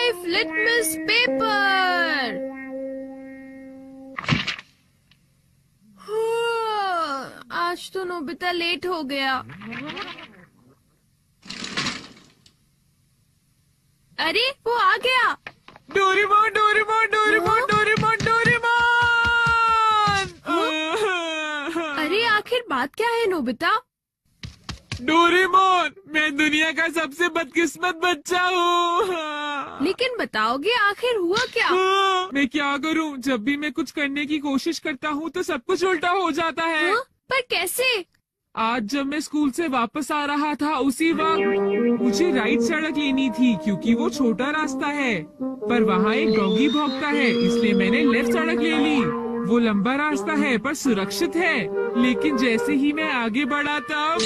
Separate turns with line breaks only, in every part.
Life litmus paper. आज तो Nobita late हो गया। अरे वो आ गया।
Doraemon Doraemon Doraemon Doraemon Doraemon.
अरे आखिर बात क्या है नोबिता?
डोरेमोन, मैं दुनिया का सबसे बदकिस्मत बच्चा हूँ।
लेकिन बताओगे आखिर हुआ क्या?
मैं क्या करूँ? जब भी मैं कुछ करने की कोशिश करता हूँ तो सब कुछ उल्टा हो जाता है।
पर कैसे?
आज जब मैं स्कूल से वापस आ रहा था उसी वक्त मुझे राइट सड़क लेनी थी क्योंकि वो छोटा रास्ता है, पर वहाँ एक डॉगी भौंकता है, इसलिए मैंने लेफ्ट सड़क ले ली। वो लंबा रास्ता है पर सुरक्षित है, लेकिन जैसे ही मैं आगे बढ़ा तब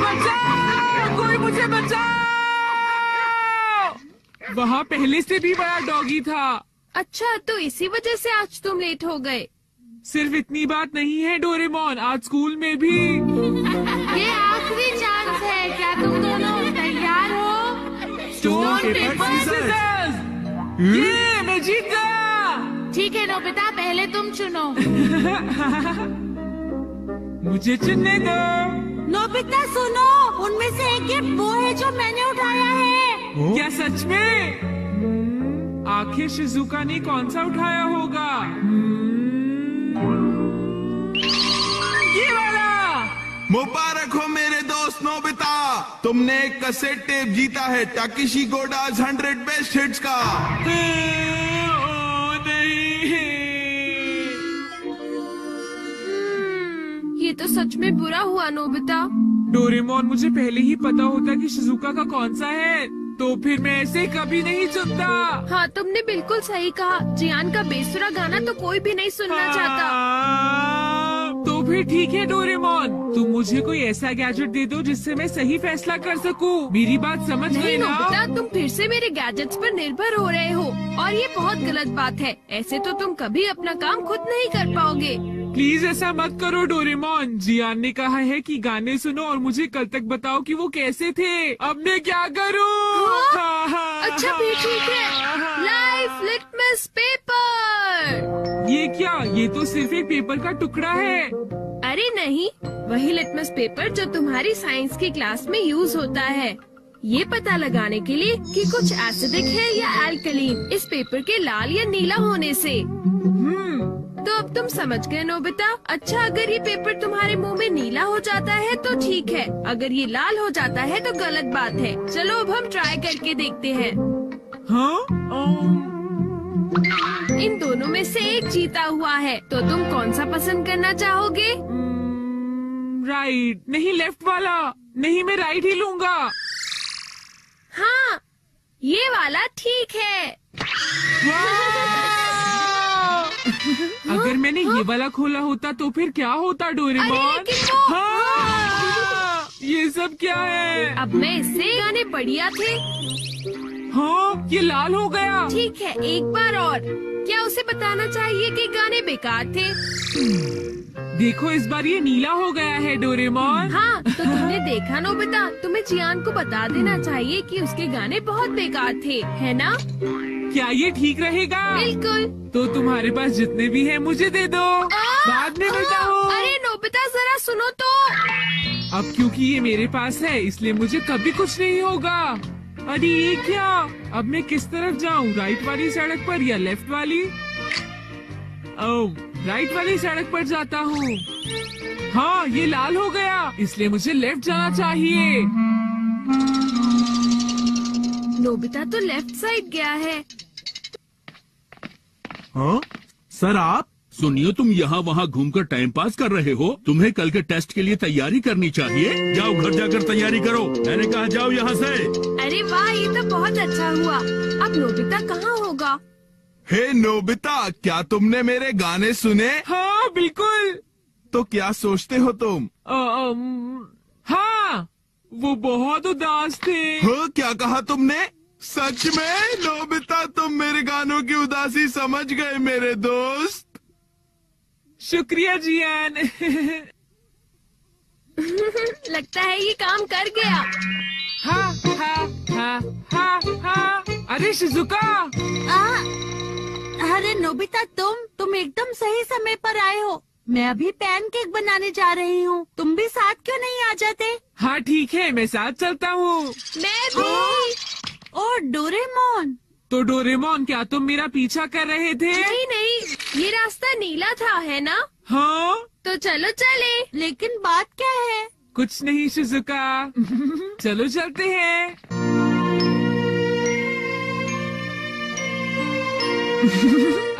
बचाओ! कोई मुझे बचाओ! वहाँ पहले से भी बड़ा डॉगी था।
अच्छा, तो इसी वजह से आज तुम लेट हो गए।
सिर्फ इतनी बात नहीं है डोरेमोन, आज स्कूल में भी।
ये आखिरी चांस है, क्या तुम दोनों तैयार हो?
Stone paper scissors. ये मैं जीत गया।
ठीक है नोबिता, पहले तुम चुनो।
मुझे चुनने दो।
नोबिता सुनो, उनमें से एक गिफ्ट वो है जो मैंने उठाया है।
क्या सच में? आखिर शिजुका ने कौन सा उठाया होगा? ये वाला।
मुबारक हो मेरे दोस्त नोबिता, तुमने एक कैसेट टेप जीता है टाकेशी गोडाज 100 बेस्ट हिट्स का।
ओ नहीं।
ये तो सच में बुरा हुआ नोबिता।
डोरेमोन, मुझे पहले ही पता होता कि शिजुका का कौन सा है तो फिर मैं ऐसे कभी नहीं चुनता।
हाँ, तुमने बिल्कुल सही कहा। जियान का बेसुरा गाना तो कोई भी नहीं सुनना चाहता।
तो फिर ठीक है डोरेमोन, तुम मुझे कोई ऐसा गैजेट दे दो जिससे मैं सही फैसला कर सकूं। मेरी बात समझ गए ना?
नोबिता, तुम फिर से मेरे गैजेट्स पर निर्भर हो रहे हो और ये बहुत गलत बात है। ऐसे तो तुम कभी अपना काम खुद नहीं कर पाओगे।
प्लीज ऐसा मत करो डोरेमोन। जियान ने कहा है कि गाने सुनो और मुझे कल तक बताओ कि वो कैसे थे। अब मैं क्या करूं?
अच्छा भी ठीक है। Life litmus paper.
ये क्या? ये तो सिर्फ एक पेपर का टुकड़ा है।
अरे नहीं, वही लिटमस पेपर जो तुम्हारी साइंस की क्लास में यूज होता है, ये पता लगाने के लिए कि कुछ एसिडिक है या अल्कलीन इस पेपर के लाल या नीला होने से। तो अब तुम समझ गए नोबिता। अच्छा, अगर ये पेपर तुम्हारे मुंह में नीला हो जाता है तो ठीक है, अगर ये लाल हो जाता है तो गलत बात है। चलो अब हम ट्राई करके देखते हैं।
हाँ?
इन दोनों में से एक जीता हुआ है, तो तुम कौन सा पसंद करना चाहोगे?
राइट। नहीं, लेफ्ट वाला। नहीं, मैं राइट ही लूंगा।
हाँ, ये वाला ठीक है।
अगर मैंने ये वाला खोला होता तो फिर क्या होता डोरेमोन?
अरे लेकिन वो...
हाँ, ये सब क्या है?
अब मैं इससे गाने बढ़िया थे।
हाँ, ये लाल हो गया।
ठीक है, एक बार और। क्या उसे बताना चाहिए कि गाने बेकार थे?
देखो, इस बार ये नीला हो गया है डोरेमोन।
हाँ, तो तुमने देखा नोबिता, तुम्हें जियान को बता देना चाहिए कि उसके गाने बहुत बेकार थे, है ना?
क्या ये ठीक रहेगा?
बिल्कुल।
तो तुम्हारे पास जितने भी हैं मुझे दे दो, बाद में बताओ।
अरे नोबिता, जरा सुनो तो।
अब क्योंकि ये मेरे पास है इसलिए मुझे कभी कुछ नहीं होगा। अरे ये क्या? अब मैं किस तरफ जाऊँ? राइट वाली सड़क पर या लेफ्ट वाली? ओह, राइट वाली सड़क पर जाता हूँ। हाँ, ये लाल हो गया, इसलिए मुझे लेफ्ट जाना चाहिए।
नोबिता तो लेफ्ट साइड गया है।
हाँ? सर आप सुनिए, तुम यहाँ वहाँ घूमकर टाइम पास कर रहे हो। तुम्हें कल के टेस्ट के लिए तैयारी करनी चाहिए। जाओ घर जाकर तैयारी करो। मैंने कहा जाओ यहाँ से।
अरे वाह, ये तो बहुत अच्छा हुआ। अब नोबिता कहाँ होगा?
हे नोबिता, क्या तुमने मेरे गाने सुने?
हाँ बिल्कुल।
तो क्या सोचते हो तुम?
हाँ, वो बहुत उदास थे।
हाँ, क्या कहा तुमने? सच में नोबिता, तुम मेरे गानों की उदासी समझ गए मेरे दोस्त।
शुक्रिया जियान।
लगता है ये काम कर गया।
हा हा हा हा हा। अरे शिजुका,
अरे नोबिता, तुम एकदम सही समय पर आए हो। मैं अभी पैनकेक बनाने जा रही हूँ। तुम भी साथ क्यों नहीं आ जाते?
हाँ ठीक है, मैं साथ चलता हूँ।
मैं भी।
ओ डोरेमोन।
तो डोरेमोन, क्या तुम मेरा पीछा कर रहे थे?
नहीं नहीं, ये रास्ता नीला था, है ना?
हाँ,
तो चलो चले।
लेकिन बात क्या है?
कुछ नहीं शिजुका। चलो चलते हैं।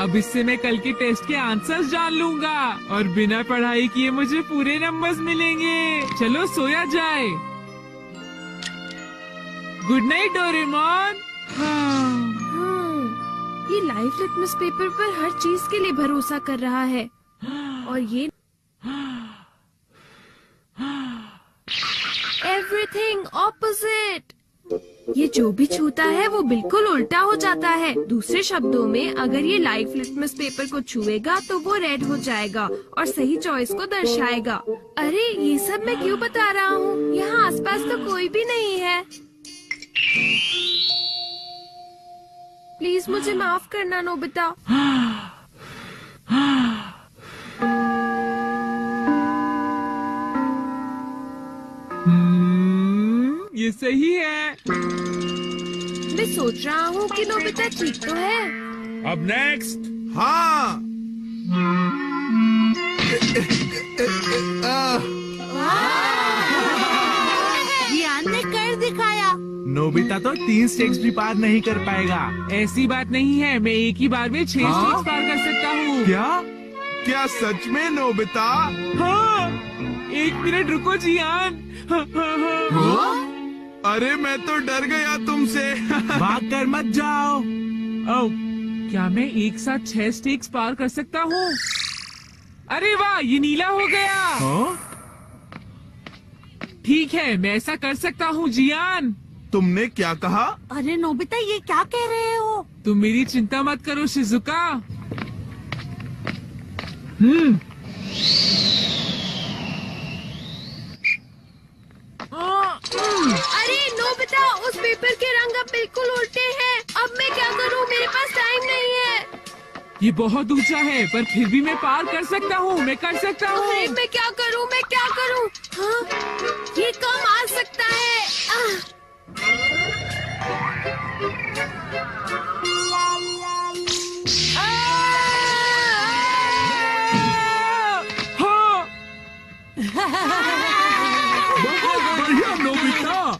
अब इससे मैं कल के टेस्ट के आंसर्स जान लूंगा और बिना पढ़ाई किए मुझे पूरे नंबर्स मिलेंगे। चलो सोया जाए। Good night Doraemon. हाँ।
ये लाइफ लिटमस पेपर पर हर चीज के लिए भरोसा कर रहा है और ये एवरीथिंग ऑपोजिट। ये जो भी छूता है वो बिल्कुल उल्टा हो जाता है। दूसरे शब्दों में, अगर ये लाइफ लिटमस पेपर को छुएगा तो वो रेड हो जाएगा और सही चॉइस को दर्शाएगा। अरे ये सब मैं क्यों बता रहा हूँ? यहाँ आसपास तो कोई भी नहीं है। प्लीज मुझे माफ करना नोबिता।
ये सही है।
मैं सोच रहा हूँ कि नोबिता ठीक तो है।
अब नेक्स्ट।
हाँ।
जियान ने कर दिखाया।
नोबिता तो 3 स्टेक्स भी पार नहीं कर पाएगा।
ऐसी बात नहीं है, मैं एक ही बार में 6
हाँ?
स्टेप्स पार कर सकता हूँ।
क्या?
क्या सच में नोबिता?
हाँ, 1 मिनट रुको जियान। हाँ, हाँ, हाँ।
अरे मैं तो डर गया तुमसे।
भाग कर मत जाओ।
ओह, क्या मैं एक साथ 6 स्टेक्स पार कर सकता हूँ? अरे वाह, ये नीला हो गया।
हाँ?
ठीक है, मैं ऐसा कर सकता हूँ जियान।
तुमने क्या कहा?
अरे नोबिता, ये क्या कह रहे हो?
तुम मेरी चिंता मत करो शिजुका।
अरे नोबिता, उस पेपर के रंग अब बिल्कुल उल्टे हैं। अब मैं क्या करूँ? मेरे पास टाइम नहीं है।
ये बहुत ऊंचा है, पर फिर भी मैं पार कर सकता हूँ। मैं कर सकता
अरे
हूँ।
मैं क्या करूँ? मैं क्या करूँ? हाँ, ये काम आ सकता है।
हाँ,
बढ़िया नोबिता।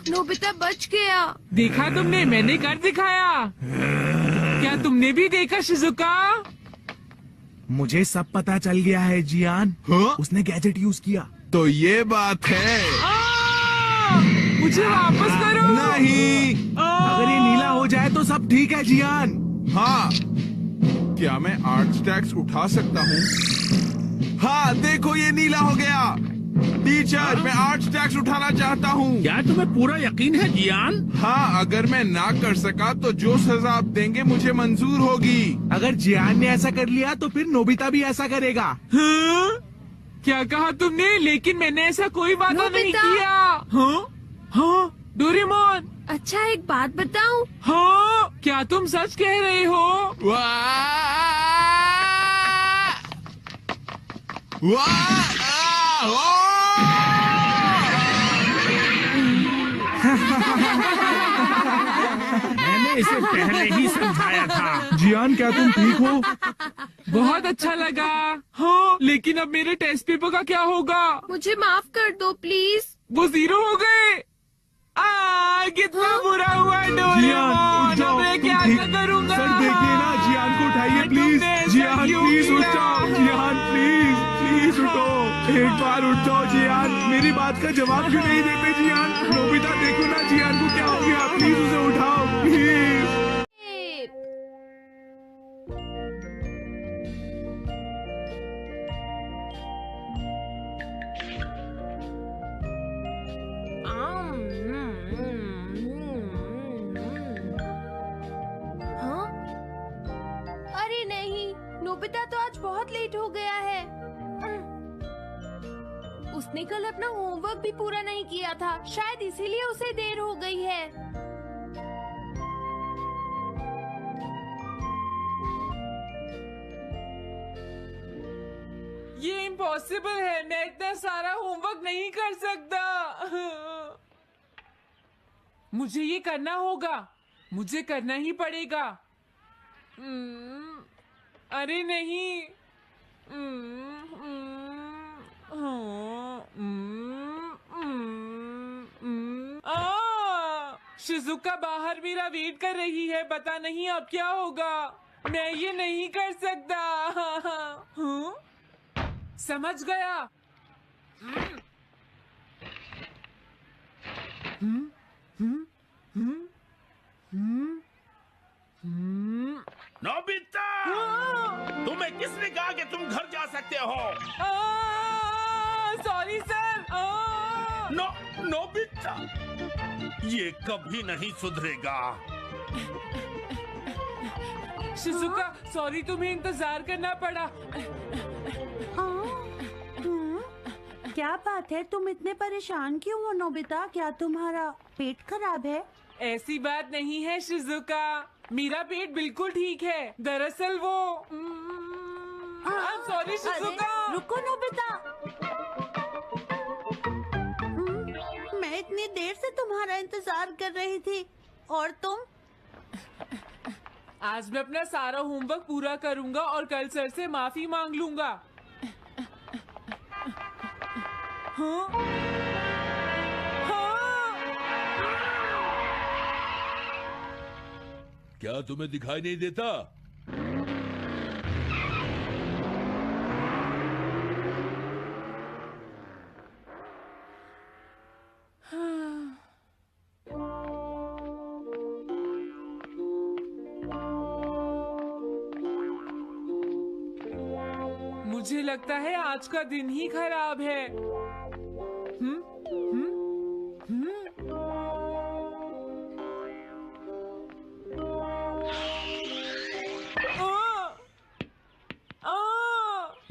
नोबिता बच गया।
देखा तुमने, मैंने कर दिखाया। क्या तुमने भी देखा शिजुका?
मुझे सब पता चल गया है जियान।
हाँ?
उसने गैजेट यूज किया।
तो ये बात है।
मुझे वापस करो।
नहीं।
अगर ये नीला हो जाए तो सब ठीक है जियान।
हाँ। क्या मैं 8 स्टैक्स उठा सकता हूँ? हाँ, देखो ये नीला हो गया। टीचर, मैं 8 स्टैक्स उठाना चाहता हूँ।
क्या तुम्हें पूरा यकीन है जियान?
हाँ, अगर मैं ना कर सका तो जो सजा आप देंगे मुझे मंजूर होगी।
अगर जियान ने ऐसा कर लिया तो फिर नोबिता भी ऐसा करेगा।
हाँ? क्या कहा तुमने? लेकिन मैंने ऐसा कोई वादा नहीं
नोबिता।
किया। हाँ? हाँ? डोरेमोन।
अच्छा, एक बात बताऊं?
हाँ? क्या तुम सच कह रहे हो?
वाह! वाह!
मैंने इसे पहले ही समझाया था।
जियान, क्या तुम ठीक हो?
बहुत अच्छा लगा। हाँ, लेकिन अब मेरे टेस्ट पेपर का क्या होगा?
मुझे माफ कर दो प्लीज।
वो 0 हो गए। कितना बुरा हुआ
जियान,
डोरेमोन।
उठ जाओ,
अब मैं
तुम
क्या
ठीक-
करूँगा?
सर देखिए ना, जियान को उठाइए प्लीज।
तुमने ऐसा
जियान
क्यों
प्लीज उठ
किया?
जाओ। जियान प्लीज प्लीज उठो। एक बार उठ जाओ जियान। मेरी बात का जवाब क्यों नहीं देते जियान? नोबिता देखो ना, जियान को क्या हो गया? प्लीज उसे उठाओ प्लीज।
हाँ? अरे नहीं, नोबिता तो आज बहुत लेट हो गया है। उसने कल अपना होमवर्क भी पूरा नहीं किया था, शायद इसीलिए उसे देर हो गई है।
ये इम्पॉसिबल है, मैं इतना सारा होमवर्क नहीं कर सकता। मुझे ये करना होगा, मुझे करना ही पड़ेगा। अरे नहीं। शिजुका बाहर मेरा वेट कर रही है, पता नहीं अब क्या होगा। मैं ये नहीं कर सकता। समझ गया।
नोबिता, तुम्हें किसने कहा कि तुम घर जा सकते हो?
Sorry sir.
नोबिता, ये कभी नहीं सुधरेगा।
शिजुका सॉरी, तुम्हें इंतजार करना पड़ा।
क्या बात है, तुम इतने परेशान क्यों हो नोबिता? क्या तुम्हारा पेट खराब है?
ऐसी बात नहीं है शिजुका, मेरा पेट बिल्कुल ठीक है। दरअसल वो सॉरी शिजुका।
रुको नोबिता, मैं इतनी देर से तुम्हारा इंतजार कर रही थी और तुम?
आज मैं अपना सारा होमवर्क पूरा करूंगा और कल सर से माफी मांग लूंगा। हाँ? हाँ?
क्या तुम्हें दिखाई नहीं देता?
मुझे लगता है आज का दिन ही खराब है।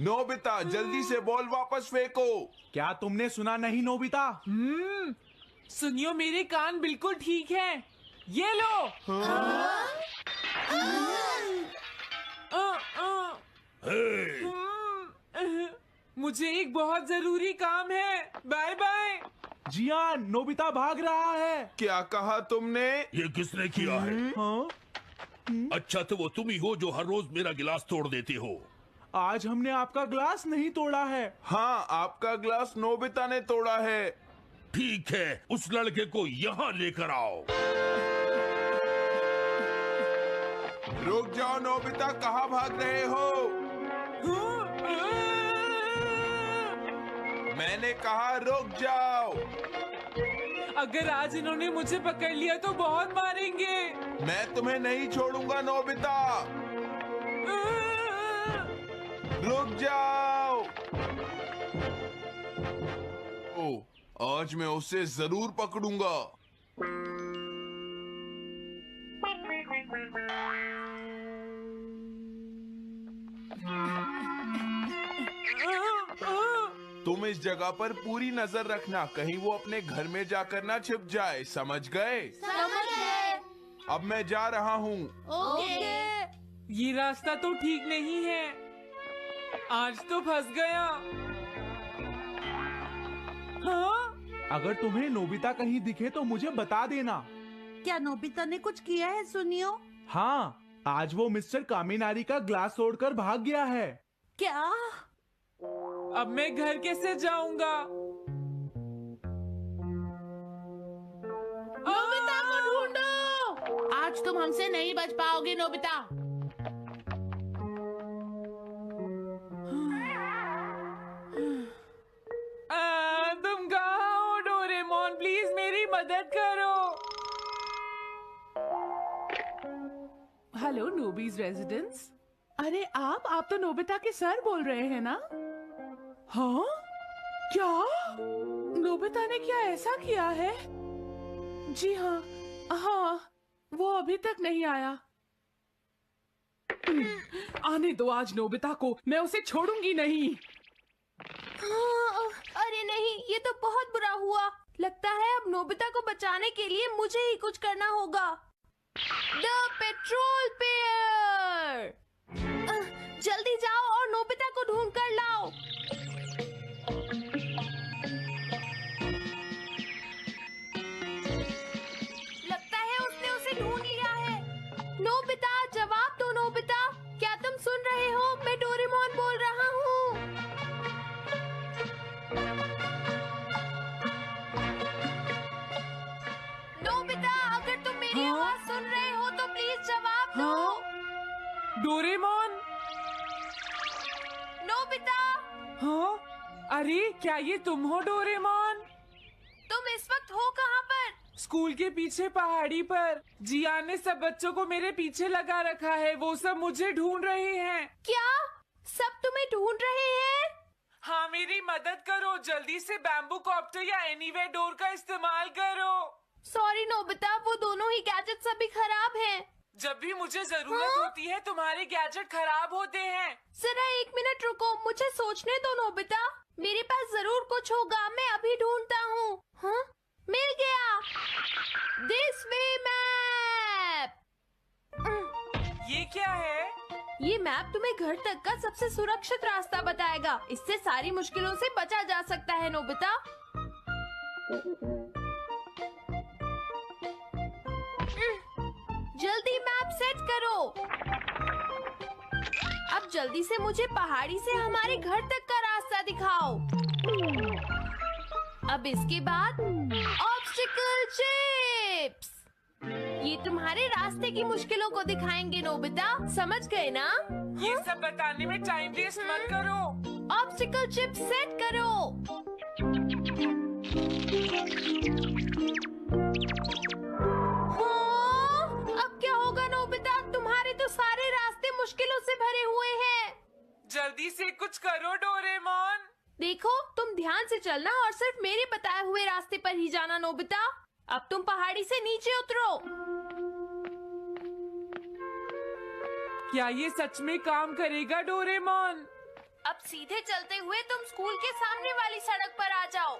नोबिता, जल्दी से बॉल वापस फेंको।
क्या तुमने सुना नहीं नोबिता?
सुनियो, मेरे कान बिल्कुल ठीक हैं। ये लो। मुझे एक बहुत जरूरी काम है। Bye bye.
जियान, नोबिता भाग रहा है।
क्या कहा तुमने?
ये किसने किया है?
हाँ?
अच्छा, तो वो तुम ही हो जो हर रोज मेरा गिलास तोड़ देते हो।
आज हमने आपका ग्लास नहीं तोड़ा है।
हाँ, आपका ग्लास नोबिता ने तोड़ा है।
ठीक है, उस लड़के को यहाँ लेकर आओ।
रुक जाओ नोबिता, कहाँ भाग रहे हो? मैंने कहा रुक जाओ।
अगर आज इन्होंने मुझे पकड़ लिया तो बहुत मारेंगे।
मैं तुम्हें नहीं छोड़ूंगा नोबिता। रुक जाओ। ओ, आज मैं उसे जरूर पकड़ूंगा। तुम इस जगह पर पूरी नजर रखना, कहीं वो अपने घर में जाकर ना छिप जाए। समझ गए?
समझ गए।
अब मैं जा रहा हूँ।
ओके।
ये रास्ता तो ठीक नहीं है, आज तो फंस गया। हाँ?
अगर तुम्हें नोबिता कहीं दिखे तो मुझे बता देना।
क्या नोबिता ने कुछ किया है सुनियो?
हाँ, आज वो मिस्टर कामिनारी का ग्लास तोड़कर भाग गया है।
क्या?
अब मैं घर कैसे जाऊंगा?
नोबिता को ढूंढो। आज तुम हमसे नहीं बच पाओगे नोबिता।
तुम कहाँ हो डोरेमोन? प्लीज मेरी मदद करो।
हेलो, नोबीज रेजिडेंस। अरे आप तो नोबिता के सर बोल रहे हैं ना? हाँ? क्या? नोबिता ने क्या ऐसा किया है? जी हाँ, हाँ, वो अभी तक नहीं आया। आने दो आज नोबिता को, मैं उसे छोड़ूंगी नहीं।
अरे नहीं, लगता है अब नोबिता को बचाने के लिए मुझे ही कुछ करना होगा। द पेट्रोल पेयर, जल्दी जाओ और नोबिता को ढूंढ कर लाओ। लगता है उसने उसे ढूंढ लिया है। नोबिता, जवाब दो नोबिता, क्या तुम सुन रहे हो? मैं डोरेमोन बोल रहा हूँ। नोबिता, अगर तुम मेरी आवाज सुन रहे हो तो प्लीज जवाब दो।
डोरेमोन।
नोबिता,
हाँ, अरे क्या ये तुम हो डोरेमोन?
तुम इस वक्त हो कहाँ पर?
स्कूल के पीछे पहाड़ी पर। जियान ने सब बच्चों को मेरे पीछे लगा रखा है, वो सब मुझे ढूंढ रहे हैं।
क्या सब तुम्हें ढूंढ रहे हैं?
हाँ, मेरी मदद करो, जल्दी से बैम्बू कॉप्टर या एनीवेयर डोर का इस्तेमाल करो।
सॉरी नोबिता, वो दोनों ही गैजेट्स अभी खराब हैं।
जब भी मुझे जरूरत होती है तुम्हारे गैजेट खराब होते हैं।
जरा 1 मिनट रुको, मुझे सोचने दो नोबिता। मेरे पास जरूर कुछ होगा, मैं अभी ढूंढता हूँ। हाँ, मिल गया। This way map.
ये क्या है?
ये मैप तुम्हें घर तक का सबसे सुरक्षित रास्ता बताएगा। इससे सारी मुश्किलों से बचा जा सकता है नोबिता। जल्दी मैप सेट करो। अब जल्दी से मुझे पहाड़ी से हमारे घर तक का रास्ता दिखाओ। अब इसके बाद ऑब्स्टिकल चिप्स, ये तुम्हारे रास्ते की मुश्किलों को दिखाएंगे नोबिता, समझ गए ना?
ये सब बताने में टाइम वेस्ट मत करो।
ऑब्स्टिकल चिप्स सेट करो। हाँ, अब क्या होगा नोबिता? तुम्हारे तो सारे रास्ते मुश्किलों से भरे हुए हैं।
जल्दी से कुछ करो डोरेमोन।
देखो, तुम ध्यान से चलना और सिर्फ मेरे बताए हुए रास्ते पर ही जाना नोबिता। अब तुम पहाड़ी से नीचे उतरो।
क्या ये सच में काम करेगा डोरेमोन?
अब सीधे चलते हुए तुम स्कूल के सामने वाली सड़क पर आ जाओ।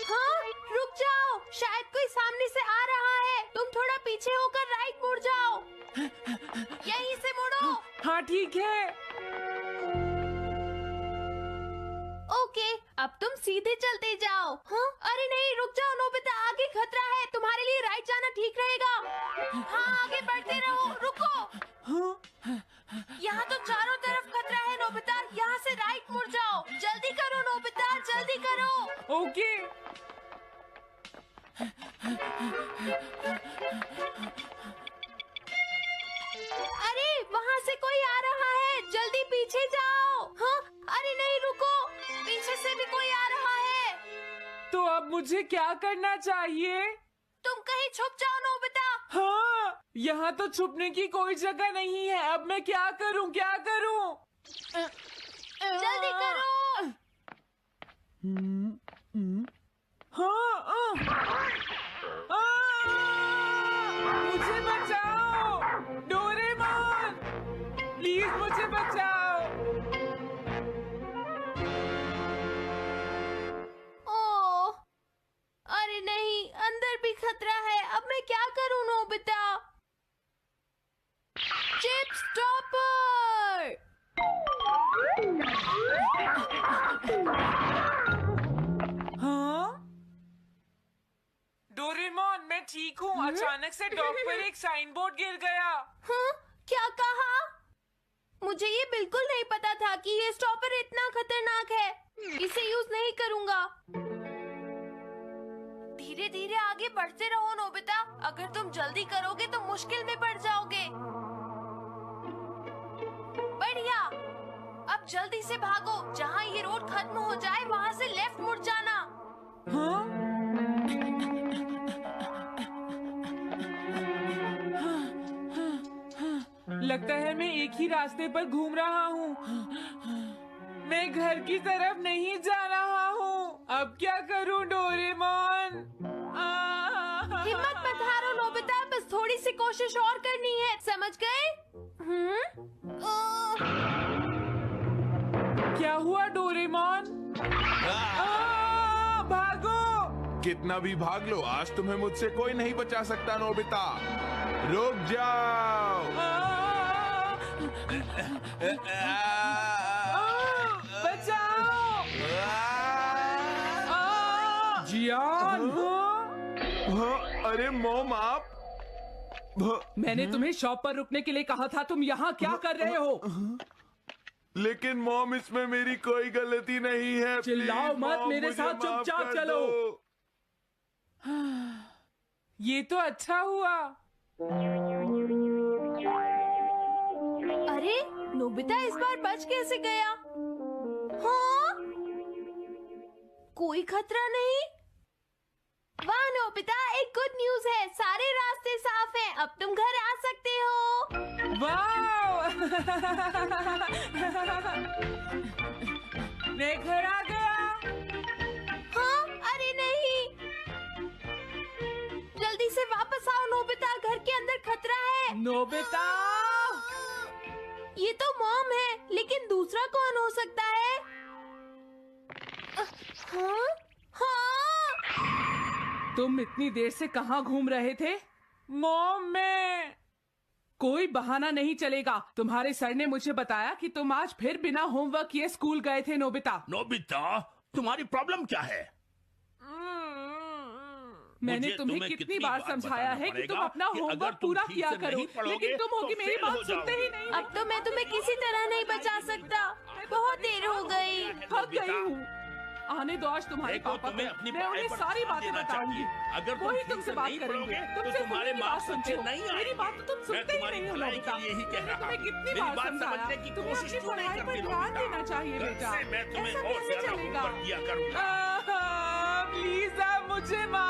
हाँ, रुक जाओ, शायद कोई सामने से आ रहा है। तुम थोड़ा पीछे होकर राइट मुड़ जाओ। यहीं से मुड़ो।
हाँ, ठीक है।
ओके, अब तुम सीधे चलते जाओ। हाँ, अरे नहीं, रुक जाओ नोबिता, आगे खतरा है। तुम्हारे लिए राइट जाना ठीक रहेगा। हाँ, आगे बढ़ते रहो। रुको, यहाँ तो चारों तरफ खतरा है नोबिता, यहाँ से राइट मुड़ जाओ। जल्दी करो नोबिता, जल्दी करो।
ओके।
अरे वहाँ से कोई आ रहा है, जल्दी पीछे जाओ। हाँ, अरे नहीं, रुको, पीछे से भी कोई आ रहा है।
तो अब मुझे क्या करना चाहिए?
तुम कहीं छुप जाओ नोबिता।
हाँ, यहाँ तो छुपने की कोई जगह नहीं है। अब मैं क्या करूँ, क्या करूँ?
जल्दी करो।
हाँ, मुझे बचाओ डोरेमोन, प्लीज मुझे बचाओ।
ओह, अरे नहीं, अंदर भी खतरा है। अब मैं क्या करूं नोबिता? Chip stopper.
हाँ, डोरेमोन, मैं ठीक हूँ। अचानक से डॉक पर एक साइन बोर्ड गिर गया।
हाँ, क्या कहा? मुझे ये बिल्कुल नहीं पता था कि ये स्टॉपर इतना खतरनाक है। इसे यूज नहीं करूंगा। धीरे धीरे आगे बढ़ते रहो नोबिता, अगर तुम जल्दी करोगे तो मुश्किल में पड़ जाओगे। बढ़िया, अब जल्दी से भागो। जहाँ ये रोड खत्म हो जाए वहाँ से लेफ्ट मुड़ जाना।
हाँ? लगता है मैं एक ही रास्ते पर घूम रहा हूँ। मैं घर की तरफ नहीं जा रहा हूँ। अब क्या करूं डोरेमोन?
हिम्मत मत हारो नोबिता, बस थोड़ी सी कोशिश और करनी है, समझ गए?
क्या हुआ डोरेमोन? भागो!
कितना भी भाग लो, आज तुम्हें मुझसे कोई नहीं बचा सकता नोबिता। रुक जाओ।
बचाओ! जियान!
अरे मॉम, आप
मैंने तुम्हें शॉप पर रुकने के लिए कहा था, तुम यहाँ क्या कर रहे हो?
लेकिन मॉम, इसमें मेरी कोई गलती नहीं है।
चिल्लाओ
प्लीज,
मत,
मॉम,
मेरे
मुझे
साथ
माफ
चुपचाप
कर
चलो।
दो।
ये तो अच्छा हुआ।
अरे नोबिता इस बार बच कैसे गया? हाँ? कोई खतरा नहीं? वाह नोबिता, एक गुड न्यूज है, सारे रास्ते साफ हैं, अब तुम घर आ सकते हो।
वाह! मैं घर आ गया।
हाँ? अरे नहीं, जल्दी से वापस आओ नोबिता, घर के अंदर खतरा है।
नोबिता!
ये तो मॉम है, लेकिन दूसरा कौन हो सकता है? हाँ? हाँ?
तुम इतनी देर से कहाँ घूम रहे थे? मॉम, मैं कोई बहाना नहीं चलेगा। तुम्हारे सर ने मुझे बताया कि तुम आज फिर बिना होमवर्क किए स्कूल गए थे नोबिता।
नोबिता, तुम्हारी प्रॉब्लम क्या है?
मैंने
मुझे
तुम्हें
तुम्हें
कितनी बार समझाया है कि तुम अपना
कि अगर
होमवर्क
तुम
पूरा
ठीक
किया
से
करो,
नहीं पढ़ोगे,
लेकिन तुम होगी
तो
मेरी
फेल
बात
हो
सुनते ही
जाओगे।
नहीं।
अब तो मैं तुम्हें किसी तरह नहीं बचा सकता, बहुत देर हो गई।
थक गई हूँ। आने दो आज तुम्हारे
देखो,
पापा
तुम्हें
को,
अपनी
मैं
पढ़ाई
उन्हें
पर
सारी
ध्यान
बातें
देना
बताऊंगी।
चाहिए। अगर तुम
वही
ठीक
तुमसे
से
बात
नहीं
करेंगे।
पढ़ोगे,
तुम
तो
सिर्फ
तुम्हारे
मेरी बात
मार्क्स
सुनते
अच्छे
हो।
नहीं
मेरी
आएंगे।
बात तो तुम
मैं
सुनते ही
तुम्हारी
नहीं हो
भलाई
नोबिता।
के लिए ही कह
मैंने
रहा
तुम्हें
हूँ।
कितनी
मेरी
बार
बात
समझाया,
समझने की
तुम्हें
कोशिश
अपनी
क्यों नहीं
पढ़ाई पर
करती
ध्यान
नोबिता?
देना चाहिए
कल
बेटा।
से मैं तुम्हें
ऐसा
और
कैसे
ज्यादा
चलेगा?
होमवर्क किया करूंगा।
प्लीज आप मुझे माफ